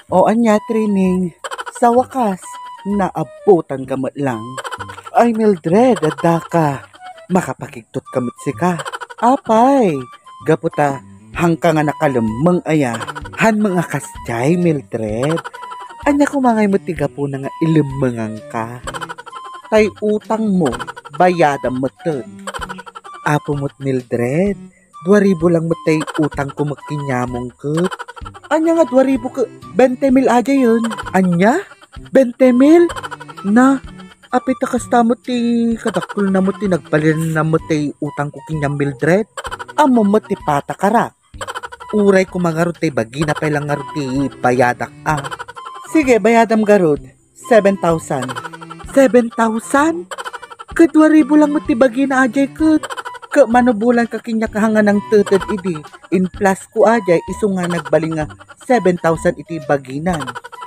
O anya training, sa wakas, naabutan kamot lang. Ay Mildred, adda ka, makapakigtot kamot si ka. Apay, gaputa, hangka nga nakalumang aya, han mga kastay Mildred. Anya kumangay mo tiga po na nga ilumangang ka. Tay utang mo, bayadam mo tun. Apo mo't Mildred, 2,000 lang mo tay utang ko magkinyamong ket. Anya nga 2,000 ka, 20 mil aja yun. Anya? 20 mil? Na, apit kasta mo ti kadakul na mo ti nagbalin na mo ti utang ko kinyam Mildred. Amo mo ti patakarak. Uray ko mangarot ti bagi na pailang ngarot ti bayadak Sige, bayadam garod. 7,000. 7,000? Ka 2,000 lang mo ti bagi na ajay ket. Ka manubulan ka kinya kahangan ng tuted idi. In plus ko ajay iso nga nagbaling nga 7,000 iti baginan.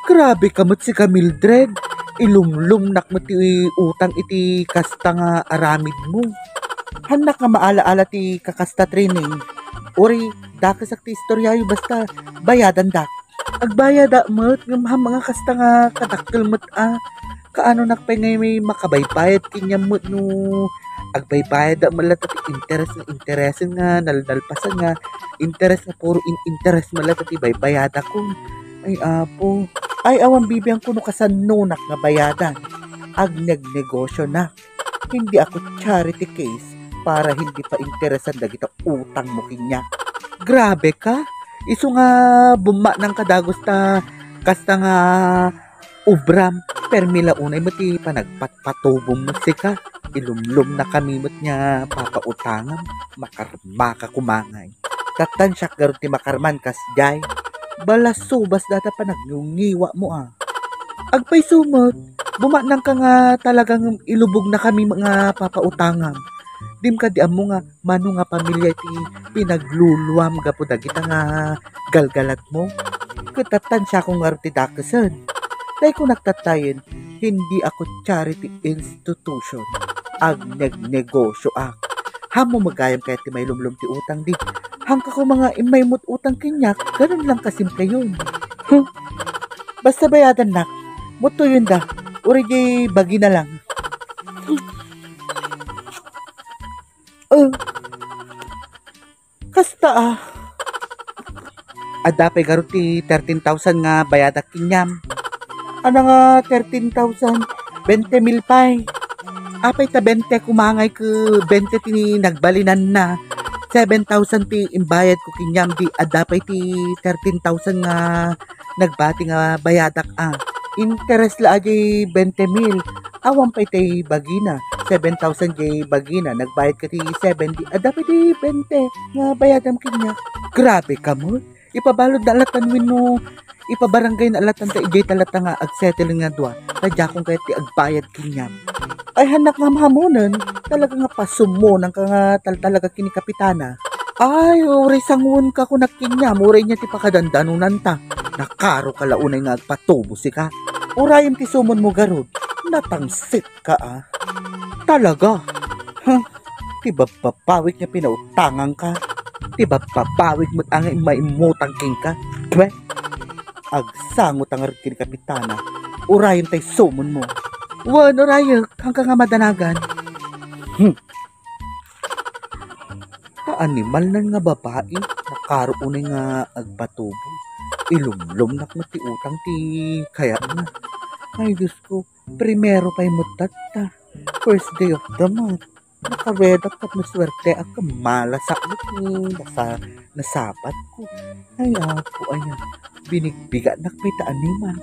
Grabe kamot si ka Mildred. Ilumlum nak mo ti utang iti kasta nga aramid mo. Hanak nga maala-ala ti kakasta training. Uri, dakasak ti istoryayo basta bayadan dak. Agbayada mo't nga mga kasta nga kadakkel mo't kaano nakpay ngay may makabaybayad kinya mo't no agbaybayad da malat at interest nga nalpasan nga interest nga puro interest malat at ibaybayada ko. Ay apo, ay awan bibiyang kuno kasanunak nga bayadan. Ag nagnegosyo na. Hindi ako charity case para hindi pa interesan dagita utang mo kinya. Grabe ka. Iso nga buma ng kadagos ta kasta nga ubram permila unay mo ti panagpatpatubong mo sika. Ilumlum na kami mo't niya papautangan makarma ka kumangay. Tatansyak garo ti makarman kas jay. Balasubas data pa nagnungiwa mo Agpay sumot, bumanang ka nga talagang ilubog na kami mga papautangan. Dim ka di amo nga mano nga pamilya ti pinagluluwam gapo dagita nga galgalat mo. Katatansya kong nga ti dakasan. Dahil ko nagtatayin, hindi ako charity institution. Ag nagnegosyo Hamo magayam kaya ti may lumlum ti utang di. Hangka ko mga imaymot utang kinyak, ganun lang kasimple yun. Basta bayadan nak, muto yun da, uri bagi na lang. Kasta Adapay garo ti 13,000 nga bayadak kinyam. Ano nga 13,000? 20 mil pay. Apay ta 20 kumangay ke 20 ti nagbalinan na. 7,000 ti imbayad ko kinyam di adapay ti 13,000 nga nagbati nga bayadak Interest la aja 20 mil. Awan pay ti bagina. 7,000 jay bagina. Nagbayad ka ti 7 di adapay ti 20 nga bayadam kinya. Grabe ka mo. Ipabalod na alatan wino. Ipabarangay na alatan ta ijay talata nga agsettle nga dua. Tadya kong kaya ti agbayad kinyam. Ay hanak nga mahamonan, talaga nga pasumo ng nga talaga kinikapitana. Ay, uray sangun ka kung nakinyam, uray niya ti pakadandanunan ta. Nakaro ka launay nga agpatubo si ka. Urayim ti sumon mo garod, natangsit ka Talaga? Ti babawik niya pinautangan ka. Ti babawik mo't ang maimutang king ka. Kwe? Agsangot ang kinikapitana, urayim tay sumon mo. Wan, orayak, hanggang nga madanagan. Animal na nga babae, nakaroon nga agpatubo. Ilumlum nak ti utang ti kaya na. Ay Diyos ko, primero pa'y mutata. First day of the month. Nakaredak at maswerte ang kamalasakot ni nasapat ko. Ay ako, ayan, binigbiga nak may taaniman.